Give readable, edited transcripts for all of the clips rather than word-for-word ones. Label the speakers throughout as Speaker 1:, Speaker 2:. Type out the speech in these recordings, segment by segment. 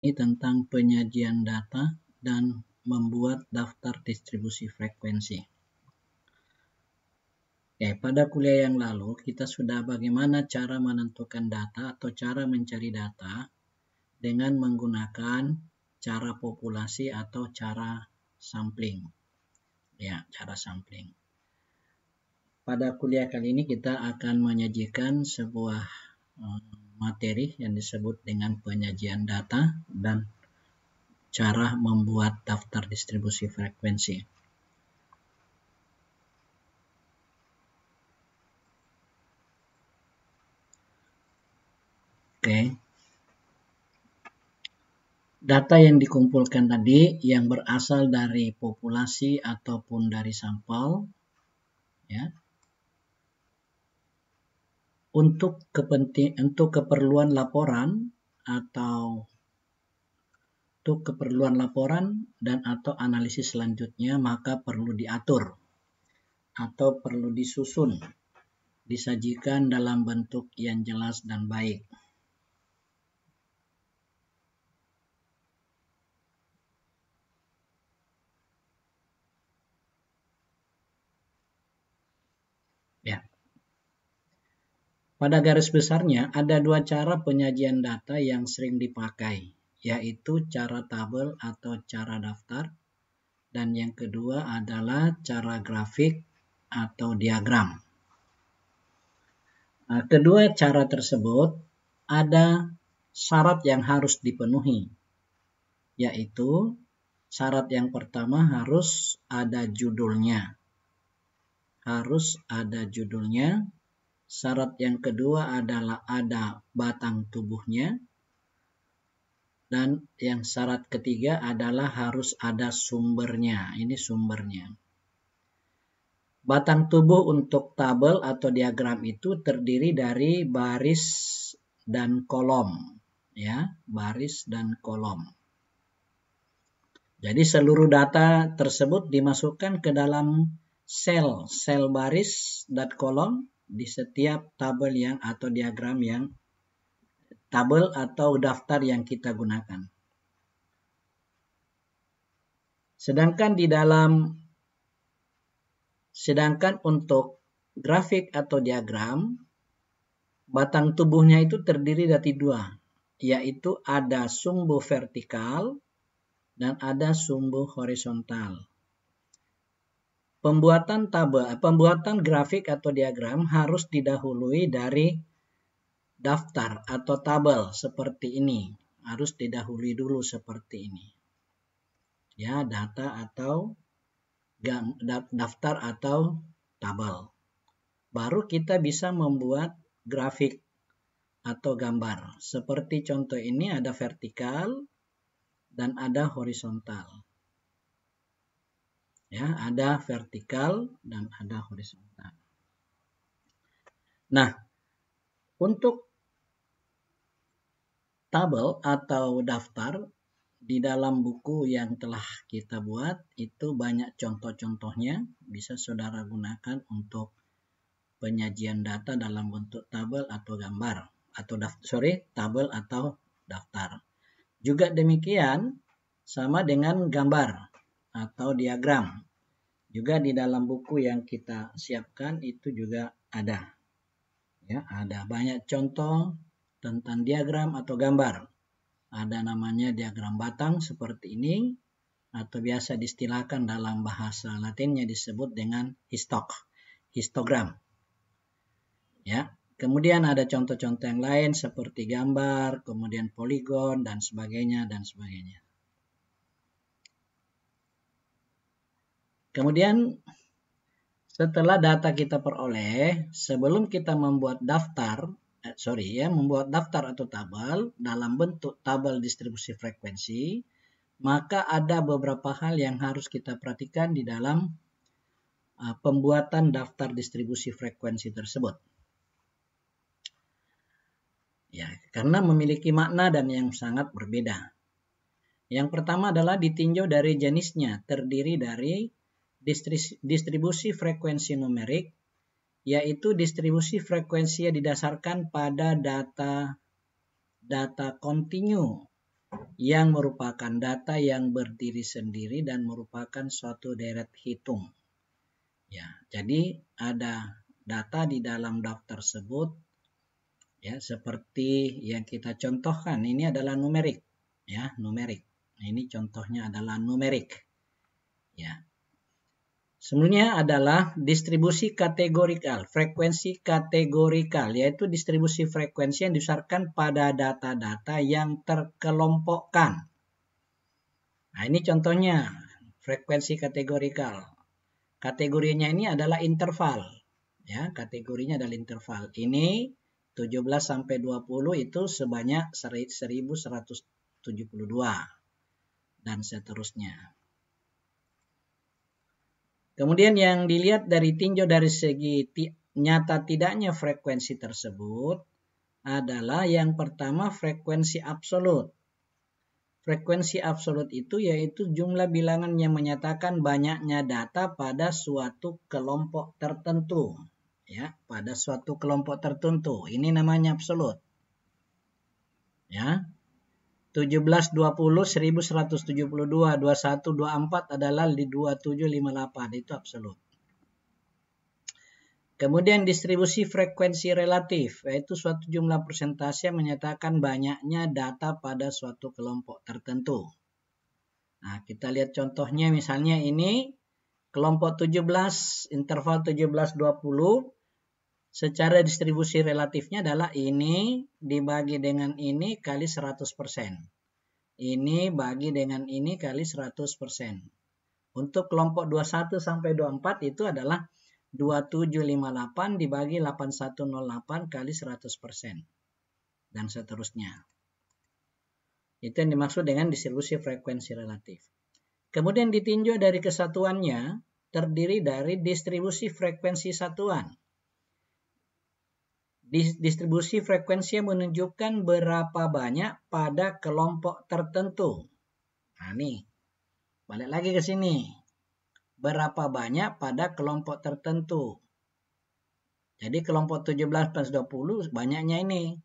Speaker 1: ini tentang penyajian data dan membuat daftar distribusi frekuensi. Oke, pada kuliah yang lalu kita sudah bagaimana cara menentukan data atau cara mencari data dengan menggunakan cara populasi atau cara sampling. Ya, cara sampling. Pada kuliah kali ini kita akan menyajikan sebuah materi yang disebut dengan penyajian data dan cara membuat daftar distribusi frekuensi. Oke. Data yang dikumpulkan tadi yang berasal dari populasi ataupun dari sampel, ya. Untuk keperluan laporan dan atau analisis selanjutnya, maka perlu diatur atau perlu disusun, disajikan dalam bentuk yang jelas dan baik. Ya. Pada garis besarnya ada dua cara penyajian data yang sering dipakai, yaitu cara tabel atau cara daftar, dan yang kedua adalah cara grafik atau diagram. Nah, kedua cara tersebut ada syarat yang harus dipenuhi, yaitu syarat yang pertama harus ada judulnya. Syarat yang kedua adalah ada batang tubuhnya. Dan yang syarat ketiga adalah harus ada sumbernya. Ini sumbernya. Batang tubuh untuk tabel atau diagram itu terdiri dari baris dan kolom. Ya, baris dan kolom. Jadi seluruh data tersebut dimasukkan ke dalam sel baris dan kolom di setiap tabel atau diagram tabel atau daftar yang kita gunakan. Sedangkan untuk grafik atau diagram, batang tubuhnya itu terdiri dari dua, yaitu ada sumbu vertikal dan ada sumbu horizontal. Pembuatan grafik atau diagram harus didahului dari daftar atau tabel seperti ini. Harus didahului dulu seperti ini. Ya, data atau daftar atau tabel. Baru kita bisa membuat grafik atau gambar. Seperti contoh ini ada vertikal dan ada horizontal. Ya, ada vertikal dan ada horizontal. Nah, untuk tabel atau daftar di dalam buku yang telah kita buat itu banyak contoh-contohnya, bisa saudara gunakan untuk penyajian data dalam bentuk tabel atau gambar atau tabel atau daftar. Juga demikian sama dengan gambar atau diagram. Juga di dalam buku yang kita siapkan itu juga ada. Ya, ada banyak contoh tentang diagram atau gambar. Ada namanya diagram batang seperti ini, atau biasa diistilahkan dalam bahasa Latinnya disebut dengan histogram. Ya, kemudian ada contoh-contoh yang lain seperti gambar, kemudian poligon dan sebagainya dan sebagainya. Kemudian setelah data kita peroleh, sebelum kita membuat daftar atau tabel dalam bentuk tabel distribusi frekuensi, maka ada beberapa hal yang harus kita perhatikan di dalam pembuatan daftar distribusi frekuensi tersebut. Ya, karena memiliki makna dan yang sangat berbeda. Yang pertama adalah ditinjau dari jenisnya, terdiri dari distribusi frekuensi numerik, yaitu distribusi frekuensi yang didasarkan pada data kontinu yang merupakan data yang berdiri sendiri dan merupakan suatu deret hitung. Ya, jadi ada data di dalam daftar tersebut, ya, seperti yang kita contohkan. Ini adalah numerik, ya, numerik. Nah, ini contohnya adalah numerik, ya. Sebenarnya adalah distribusi kategorikal, frekuensi kategorikal, yaitu distribusi frekuensi yang didasarkan pada data-data yang terkelompokkan. Nah, ini contohnya frekuensi kategorikal. Kategorinya ini adalah interval, ya, kategorinya adalah interval. Ini 17 sampai 20 itu sebanyak 1172 dan seterusnya. Kemudian yang dilihat dari tinjau dari segi nyata tidaknya frekuensi tersebut adalah yang pertama frekuensi absolut. Frekuensi absolut itu yaitu jumlah bilangan yang menyatakan banyaknya data pada suatu kelompok tertentu. Ya, pada suatu kelompok tertentu. Ini namanya absolut. Ya. 17, 20, 1172, 21, 24 adalah 2758. Itu absolut. Kemudian distribusi frekuensi relatif, yaitu suatu jumlah persentase yang menyatakan banyaknya data pada suatu kelompok tertentu. Nah, kita lihat contohnya, misalnya ini kelompok 17, interval 17-20, secara distribusi relatifnya adalah ini dibagi dengan ini kali 100%. Ini bagi dengan ini kali 100%. Untuk kelompok 21 sampai 24 itu adalah 2758 dibagi 8108 kali 100%. Dan seterusnya. Itu yang dimaksud dengan distribusi frekuensi relatif. Kemudian ditinjau dari kesatuannya, terdiri dari distribusi frekuensi satuan. Distribusi frekuensi yang menunjukkan berapa banyak pada kelompok tertentu. Nah, nih. Balik lagi ke sini. Berapa banyak pada kelompok tertentu. Jadi kelompok 17 plus 20 banyaknya ini.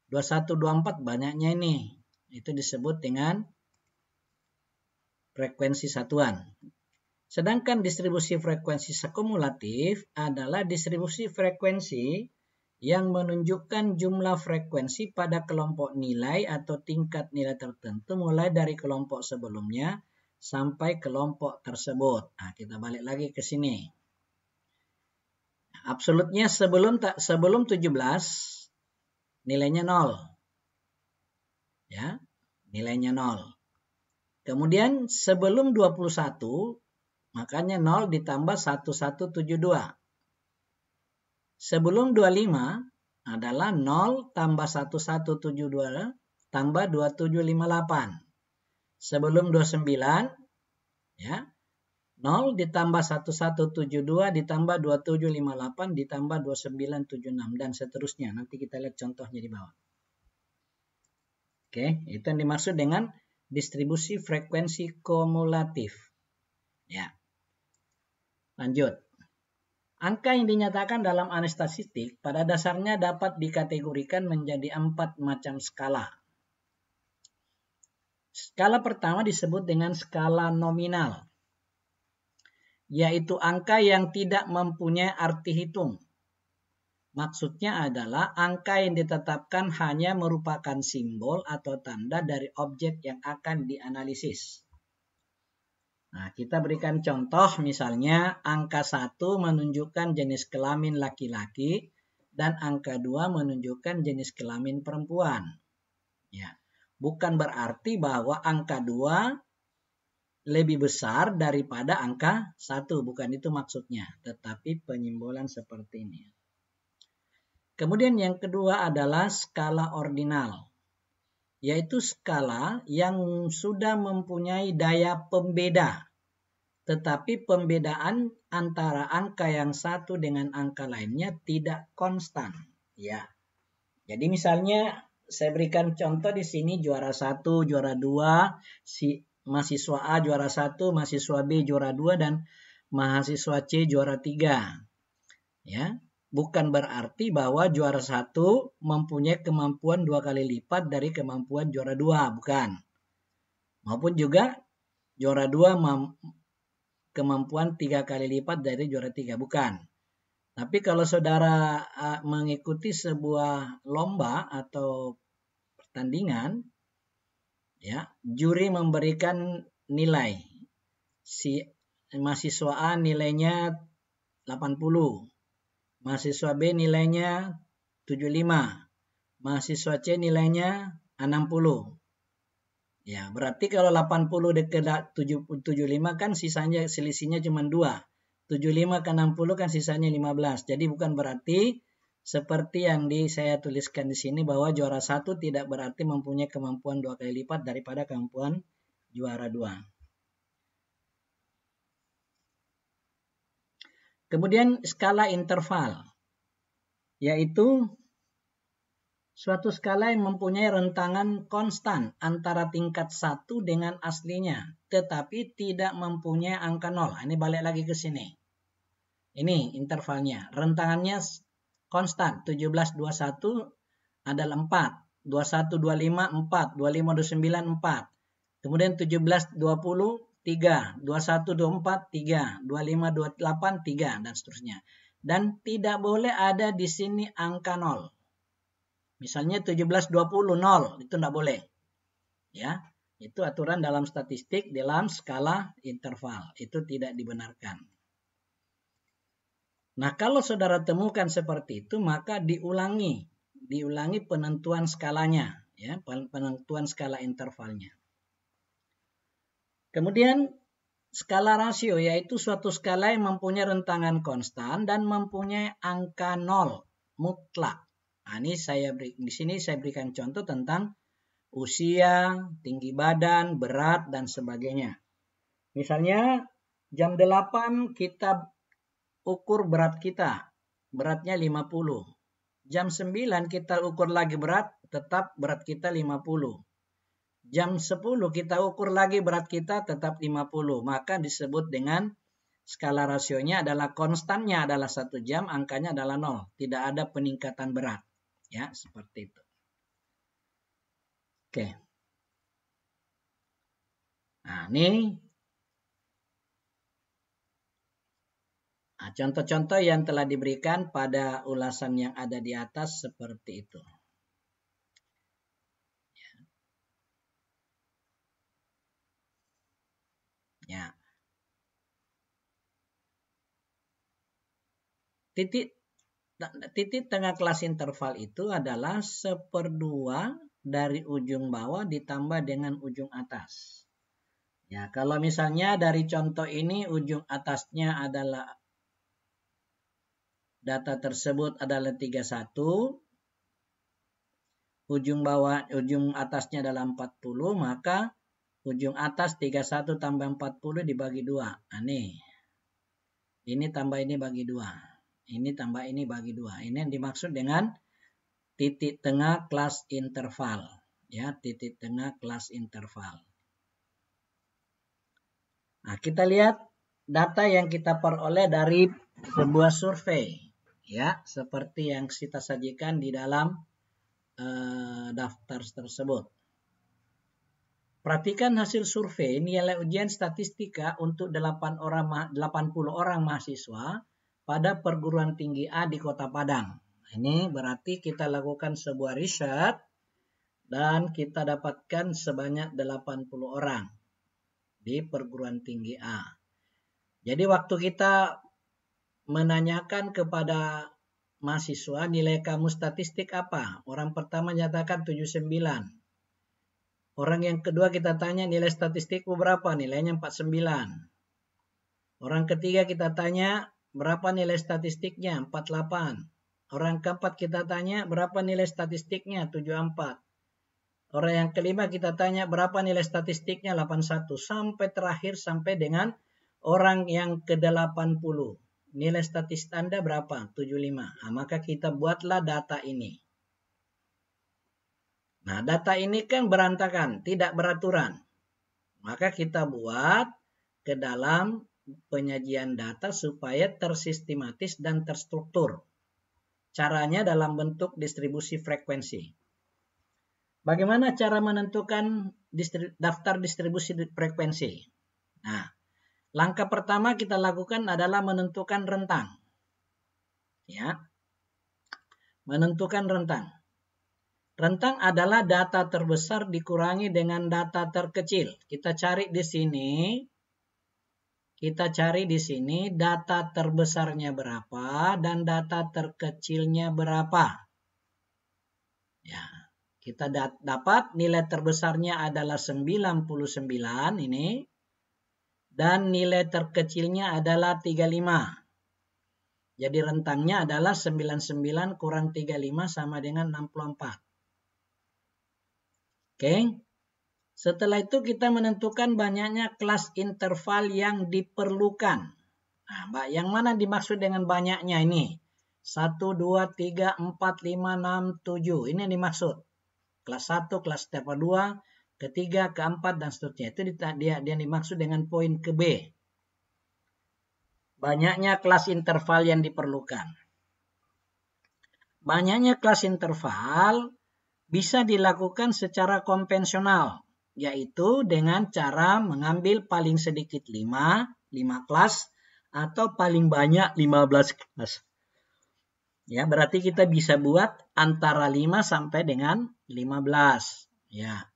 Speaker 1: 21, 24 banyaknya ini. Itu disebut dengan frekuensi satuan. Sedangkan distribusi frekuensi sekumulatif adalah distribusi frekuensi yang menunjukkan jumlah frekuensi pada kelompok nilai atau tingkat nilai tertentu mulai dari kelompok sebelumnya sampai kelompok tersebut. Nah, kita balik lagi ke sini. Absolutnya sebelum 17 nilainya 0. Ya, nilainya 0. Kemudian sebelum 21 makanya 0 ditambah 1172. Sebelum 25 adalah 0 tambah 1172 tambah 2758. Sebelum 29 ya 0 ditambah 1172 ditambah 2758 ditambah 2976 dan seterusnya. Nanti kita lihat contohnya di bawah. Oke, itu yang dimaksud dengan distribusi frekuensi kumulatif. Ya. Lanjut. Angka yang dinyatakan dalam analisis statistik pada dasarnya dapat dikategorikan menjadi 4 macam skala. Skala pertama disebut dengan skala nominal, yaitu angka yang tidak mempunyai arti hitung. Maksudnya adalah angka yang ditetapkan hanya merupakan simbol atau tanda dari objek yang akan dianalisis. Nah, kita berikan contoh, misalnya angka 1 menunjukkan jenis kelamin laki-laki dan angka 2 menunjukkan jenis kelamin perempuan. Ya, bukan berarti bahwa angka 2 lebih besar daripada angka 1, bukan itu maksudnya, tetapi penyimbolan seperti ini. Kemudian yang kedua adalah skala ordinal, yaitu skala yang sudah mempunyai daya pembeda, tetapi pembedaan antara angka yang satu dengan angka lainnya tidak konstan. Ya, jadi misalnya saya berikan contoh di sini juara 1, juara 2, mahasiswa A juara 1, mahasiswa B juara 2, dan mahasiswa C juara 3. Ya, bukan berarti bahwa juara 1 mempunyai kemampuan 2 kali lipat dari kemampuan juara 2, bukan. Maupun juga juara 2 kemampuan 3 kali lipat dari juara 3, bukan. Tapi kalau saudara mengikuti sebuah lomba atau pertandingan, ya, juri memberikan nilai. Si mahasiswa A nilainya 80. Mahasiswa B nilainya 75. Mahasiswa C nilainya 60. Ya, berarti kalau 80 dekat 75 kan sisanya selisihnya cuma 2. 75 ke 60 kan sisanya 15. Jadi bukan berarti seperti yang saya tuliskan di sini bahwa juara 1 tidak berarti mempunyai kemampuan 2 kali lipat daripada kemampuan juara 2. Kemudian skala interval, yaitu suatu skala yang mempunyai rentangan konstan antara tingkat 1 dengan aslinya, tetapi tidak mempunyai angka 0. Ini balik lagi ke sini. Ini intervalnya. Rentangannya konstan. 1721 adalah 4. 2125 4. 2529 4. Kemudian 1720 3, 2124 3, 2528 3, dan seterusnya. Dan tidak boleh ada di sini angka 0. Misalnya 1720 0, itu tidak boleh. Ya, itu aturan dalam statistik dalam skala interval. Itu tidak dibenarkan. Nah, kalau saudara temukan seperti itu, maka diulangi penentuan skalanya, ya, penentuan skala intervalnya. Kemudian skala rasio, yaitu suatu skala yang mempunyai rentangan konstan dan mempunyai angka 0 mutlak. Nah, ini di sini saya berikan contoh tentang usia, tinggi badan, berat, dan sebagainya. Misalnya jam 8 kita ukur berat kita, beratnya 50. Jam 9 kita ukur lagi berat, tetap berat kita 50. Jam 10 kita ukur lagi berat kita tetap 50. Maka disebut dengan skala rasionya adalah konstannya adalah 1 jam, angkanya adalah 0. Tidak ada peningkatan berat. Ya, seperti itu. Oke. Nah, ini contoh-contoh yang telah diberikan pada ulasan yang ada di atas seperti itu. Ya. Titik tengah kelas interval itu adalah 1/2 dari ujung bawah ditambah dengan ujung atas. Ya, kalau misalnya dari contoh ini ujung atasnya adalah data tersebut adalah 31, ujung atasnya adalah 40, maka ujung atas 31 tambah 40 dibagi 2. Nah, ini tambah ini bagi 2. Ini tambah ini bagi 2. Ini yang dimaksud dengan titik tengah kelas interval. Ya, titik tengah kelas interval. Nah, kita lihat data yang kita peroleh dari sebuah survei. Ya, seperti yang kita sajikan di dalam daftar tersebut. Perhatikan hasil survei nilai ujian statistika untuk 80 orang mahasiswa pada perguruan tinggi A di Kota Padang. Ini berarti kita lakukan sebuah riset dan kita dapatkan sebanyak 80 orang di perguruan tinggi A. Jadi waktu kita menanyakan kepada mahasiswa nilai kamu statistik apa? Orang pertama nyatakan 79. Orang yang kedua kita tanya nilai statistikmu berapa? Nilainya 49. Orang ketiga kita tanya berapa nilai statistiknya? 48. Orang keempat kita tanya berapa nilai statistiknya? 74. Orang yang kelima kita tanya berapa nilai statistiknya? 81. Sampai terakhir sampai dengan orang yang ke-80. Nilai statistik Anda berapa? 75. Nah, maka kita buatlah data ini. Nah, data ini kan berantakan, tidak beraturan. Maka kita buat ke dalam penyajian data supaya tersistematis dan terstruktur. caranya dalam bentuk distribusi frekuensi. Bagaimana cara menentukan daftar distribusi frekuensi? Nah, langkah pertama kita lakukan adalah menentukan rentang. Ya. Menentukan rentang. Rentang adalah data terbesar dikurangi dengan data terkecil. Kita cari di sini data terbesarnya berapa dan data terkecilnya berapa. Ya, kita dapat nilai terbesarnya adalah 99 ini dan nilai terkecilnya adalah 35. Jadi rentangnya adalah 99 kurang 35 sama dengan 64. Oke. Setelah itu kita menentukan banyaknya kelas interval yang diperlukan. Nah, yang mana dimaksud dengan banyaknya ini? 1, 2, 3, 4, 5, 6, 7. Ini yang dimaksud. Kelas 1, kelas interval 2, ketiga, keempat, dan seterusnya. Itu dia dimaksud dengan poin ke B. Banyaknya kelas interval yang diperlukan. Banyaknya kelas interval bisa dilakukan secara konvensional, yaitu dengan cara mengambil paling sedikit 5 kelas, atau paling banyak 15 kelas. Ya, berarti kita bisa buat antara 5 sampai dengan 15. Ya.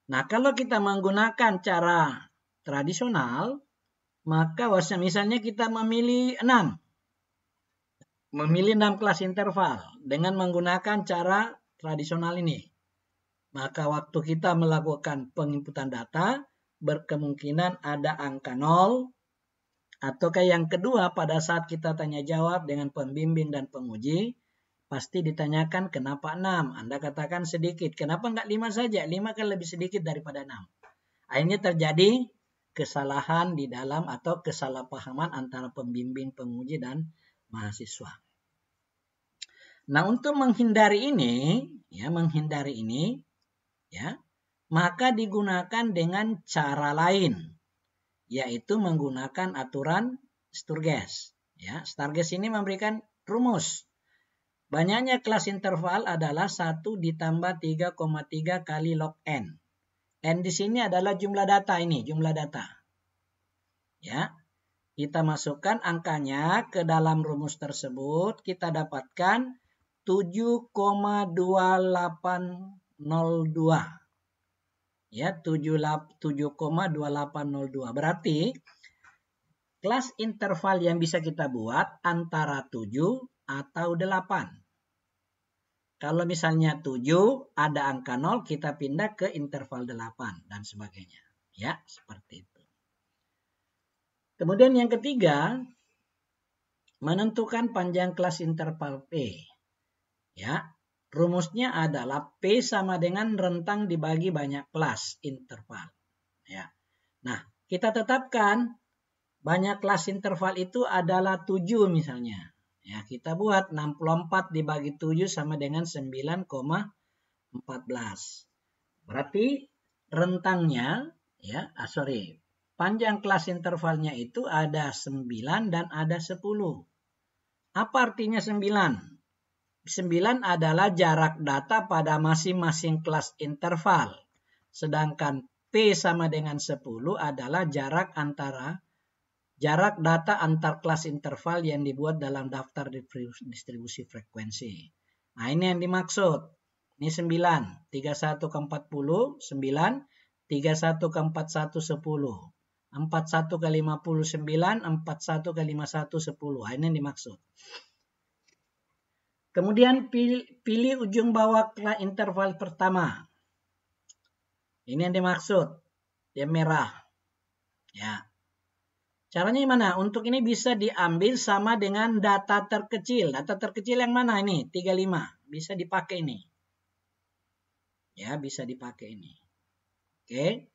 Speaker 1: Nah, kalau kita menggunakan cara tradisional, maka misalnya kita memilih 6 kelas interval dengan menggunakan cara tradisional ini. Maka waktu kita melakukan penginputan data, berkemungkinan ada angka 0. Ataukah yang kedua, pada saat kita tanya jawab dengan pembimbing dan penguji, pasti ditanyakan kenapa 6. Anda katakan sedikit. Kenapa enggak 5 saja? 5 kan lebih sedikit daripada 6. Akhirnya terjadi kesalahan di dalam atau kesalahpahaman antara pembimbing, penguji, dan mahasiswa. Nah, untuk menghindari ini, maka digunakan dengan cara lain, yaitu menggunakan aturan Sturges. Ya, Sturges ini memberikan rumus. Banyaknya kelas interval adalah 1 ditambah 3,3 kali log n. N di sini adalah jumlah data ini, jumlah data. Ya, kita masukkan angkanya ke dalam rumus tersebut, kita dapatkan 7,2802. Ya, 7,2802. Berarti kelas interval yang bisa kita buat antara 7 atau 8. Kalau misalnya 7 ada angka 0, kita pindah ke interval 8 dan sebagainya. Ya, seperti itu. Kemudian yang ketiga, menentukan panjang kelas interval P. Ya, rumusnya adalah P sama dengan rentang dibagi banyak kelas interval. Ya. Nah, kita tetapkan banyak kelas interval itu adalah 7 misalnya. Ya, kita buat 64 dibagi 7 sama dengan 9,14. Berarti rentangnya, panjang kelas intervalnya itu ada 9 dan ada 10. Apa artinya 9? 9 adalah jarak data pada masing-masing kelas interval. Sedangkan P sama dengan 10 adalah jarak data antar kelas interval yang dibuat dalam daftar distribusi frekuensi. Nah, ini yang dimaksud. Ini 9. 31 ke 40, 9. 31 ke 41, 10. 41 ke 59, 41 ke 51, 10. Nah, ini yang dimaksud. Kemudian pilih ujung bawah interval pertama. Ini yang dimaksud. Yang merah. Ya. Caranya gimana? Untuk ini bisa diambil sama dengan data terkecil. Data terkecil yang mana ini? 35. Bisa dipakai ini. Ya, bisa dipakai ini. Oke.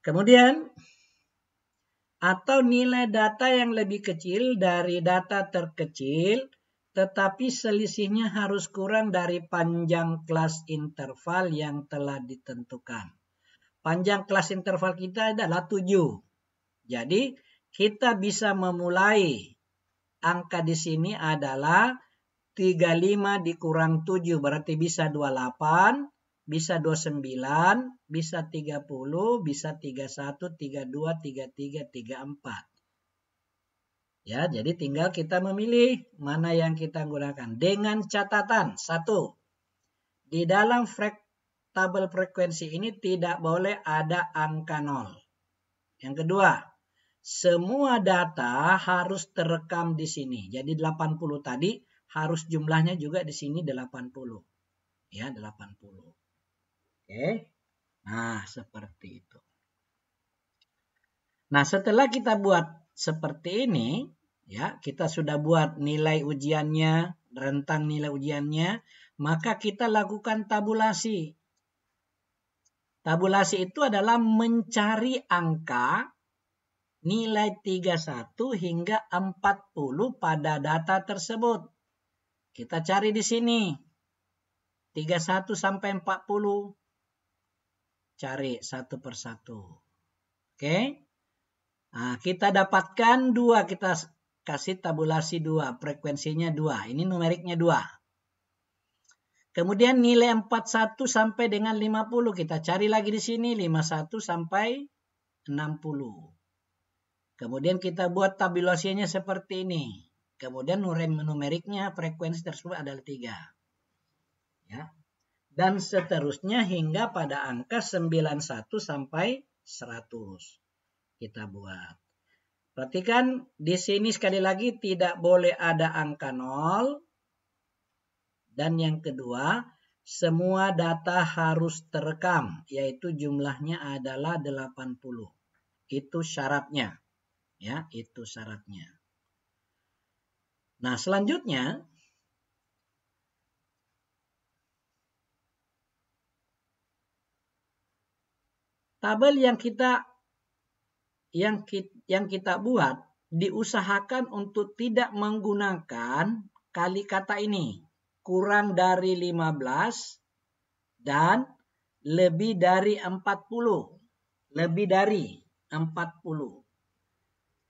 Speaker 1: Kemudian, atau nilai data yang lebih kecil dari data terkecil, tetapi selisihnya harus kurang dari panjang kelas interval yang telah ditentukan. Panjang kelas interval kita adalah 7. Jadi kita bisa memulai angka di sini adalah 35 dikurang 7 berarti bisa 28, bisa 29, bisa 30, bisa 31, 32, 33, 34. Ya, jadi tinggal kita memilih mana yang kita gunakan. Dengan catatan, 1. Di dalam tabel frekuensi ini tidak boleh ada angka 0. Yang kedua, semua data harus terekam di sini. Jadi 80 tadi harus jumlahnya juga di sini 80. Ya, 80. Oke. Nah, seperti itu. Nah, setelah kita buat seperti ini, ya, kita sudah buat nilai ujiannya, rentang nilai ujiannya, maka kita lakukan tabulasi. Tabulasi itu adalah mencari angka nilai 31 hingga 40 pada data tersebut. Kita cari di sini. 31 sampai 40. Cari satu persatu. Oke. Nah, kita dapatkan 2. Kita kasih tabulasi 2. Frekuensinya 2. Ini numeriknya 2. Kemudian nilai 41 sampai dengan 50. Kita cari lagi di sini 51 sampai 60. Kemudian kita buat tabulasinya seperti ini. Kemudian numeriknya frekuensi tersebut adalah 3. Ya. Dan seterusnya hingga pada angka 91 sampai 100. Kita buat. Perhatikan di sini sekali lagi tidak boleh ada angka 0. Dan yang kedua, semua data harus terekam, yaitu jumlahnya adalah 80. Itu syaratnya. Ya, itu syaratnya. Nah, selanjutnya tabel yang kita buat diusahakan untuk tidak menggunakan kali kata ini. Kurang dari 15 dan lebih dari 40. Lebih dari 40.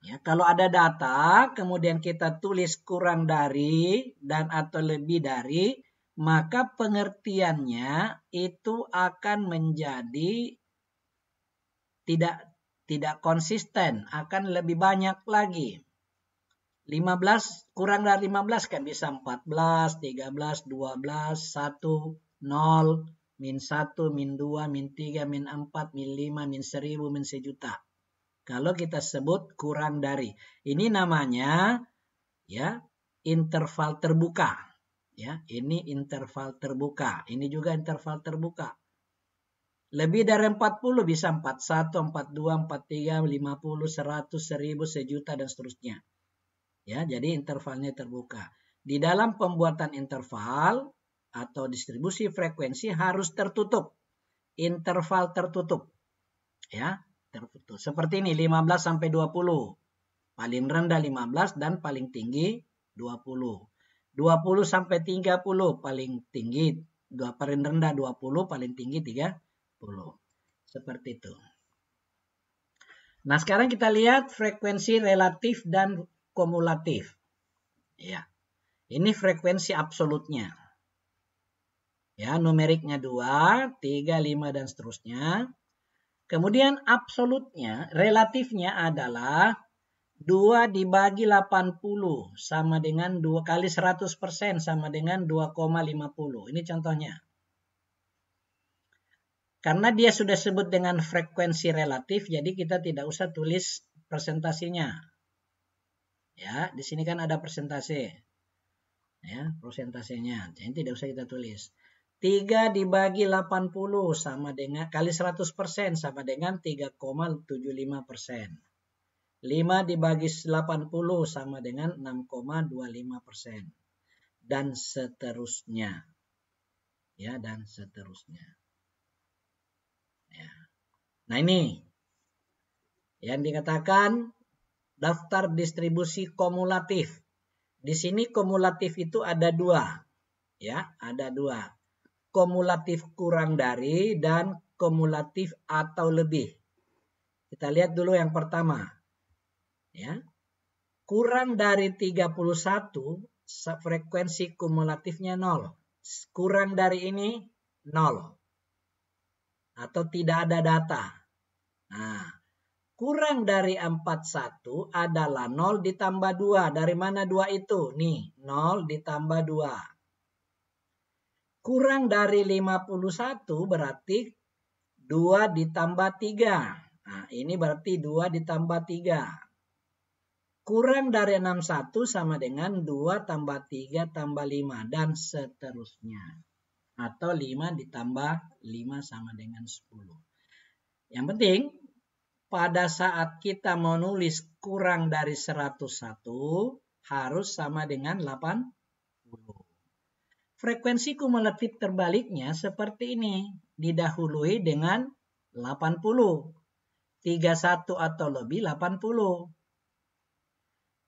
Speaker 1: Ya, kalau ada data, kemudian kita tulis kurang dari dan atau lebih dari, maka pengertiannya itu akan menjadi tidak konsisten, akan lebih banyak lagi. 15 kurang dari 15 kan bisa 14, 13, 12, 1, 0, min 1, min 2, min 3, min 4, min 5, min 1000, min sejuta. Kalau kita sebut kurang dari. Ini namanya ya interval terbuka. Ya, ini interval terbuka. Ini juga interval terbuka. Lebih dari 40 bisa 41, 42, 43, 50, 100, 1000, sejuta dan seterusnya. Ya, jadi intervalnya terbuka. Di dalam pembuatan interval atau distribusi frekuensi harus tertutup. Interval tertutup. Ya, tertutup. Seperti ini 15 sampai 20. Paling rendah 15 dan paling tinggi 20. 20 sampai 30 paling tinggi, paling rendah 20, paling tinggi 30. Seperti itu. Nah, sekarang kita lihat frekuensi relatif dan kumulatif. Ya. Ini frekuensi absolutnya. Ya, numeriknya 2, 3, 5 dan seterusnya. Kemudian absolutnya, relatifnya adalah 2 dibagi 80 sama dengan 2 kali 100% sama dengan 2,50. Ini contohnya. Karena dia sudah sebut dengan frekuensi relatif, jadi kita tidak usah tulis persentasinya. Ya, di sini kan ada persentase. Ya, persentasenya. Jadi tidak usah kita tulis. 3 dibagi 80 sama dengan kali 100% sama dengan 3,75%. 5 dibagi 80 sama dengan 6,25%. Dan seterusnya. Ya, dan seterusnya. Ya. Nah, ini yang dikatakan daftar distribusi kumulatif. Di sini kumulatif itu ada 2. Ya, ada 2. Kumulatif kurang dari dan kumulatif atau lebih. Kita lihat dulu yang pertama. Ya. Kurang dari 31 frekuensi kumulatifnya 0. Kurang dari ini 0. Atau tidak ada data. Nah, kurang dari 41 adalah 0 ditambah 2. Dari mana 2 itu? Nih, 0 ditambah 2. Kurang dari 51 berarti 2 ditambah 3. Nah, ini berarti 2 ditambah 3. Kurang dari 61 sama dengan 2 tambah 3 tambah 5. Dan seterusnya. Atau 5 ditambah 5 sama dengan 10. Yang penting, pada saat kita menulis kurang dari 101, harus sama dengan 80. Frekuensi kumulatif terbaliknya seperti ini. Didahului dengan 80. 31 atau lebih 80.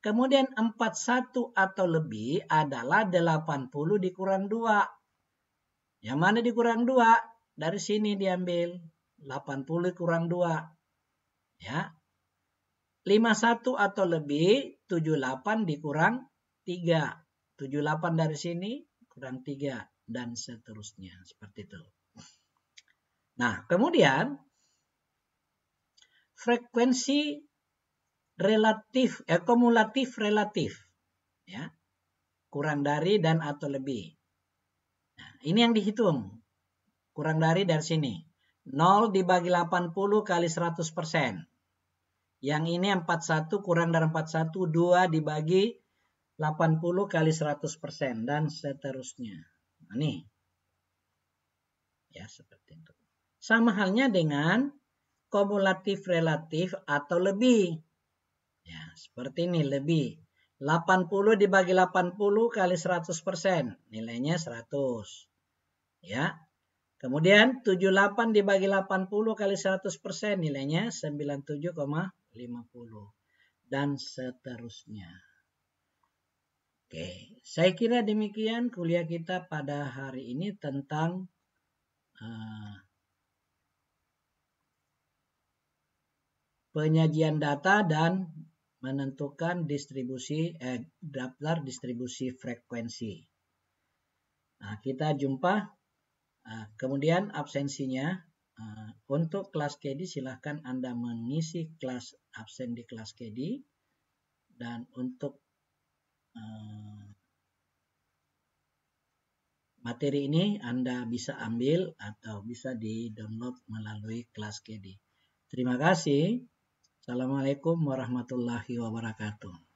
Speaker 1: Kemudian 41 atau lebih adalah 80 dikurang 2. Yang mana dikurang 2? Dari sini diambil. 80 kurang 2. Ya. 51 atau lebih, 78 dikurang 3. 78 dari sini kurang 3 dan seterusnya. Seperti itu. Nah, kemudian frekuensi relatif, kumulatif relatif. Ya. Kurang dari dan atau lebih. Nah, ini yang dihitung. Kurang dari sini. 0 dibagi 80 kali 100%. Yang ini 41 kurang dari 41, 2 dibagi 80 kali 100%. Dan seterusnya. Nah, nih. Ya, seperti itu. Sama halnya dengan kumulatif relatif atau lebih. Ya, seperti ini, lebih. 80 dibagi 80 kali 100%. Nilainya 100. Ya. Kemudian 78 dibagi 80 kali 100%. Nilainya 97,50. Dan seterusnya. Oke, saya kira demikian kuliah kita pada hari ini tentang penyajian data dan menentukan daftar distribusi frekuensi. Nah, kita jumpa. Kemudian absensinya untuk kelas KD silahkan Anda mengisi kelas absen di kelas KD. Dan untuk materi ini Anda bisa ambil atau bisa di-download melalui kelas KD. Terima kasih. Assalamualaikum warahmatullahi wabarakatuh.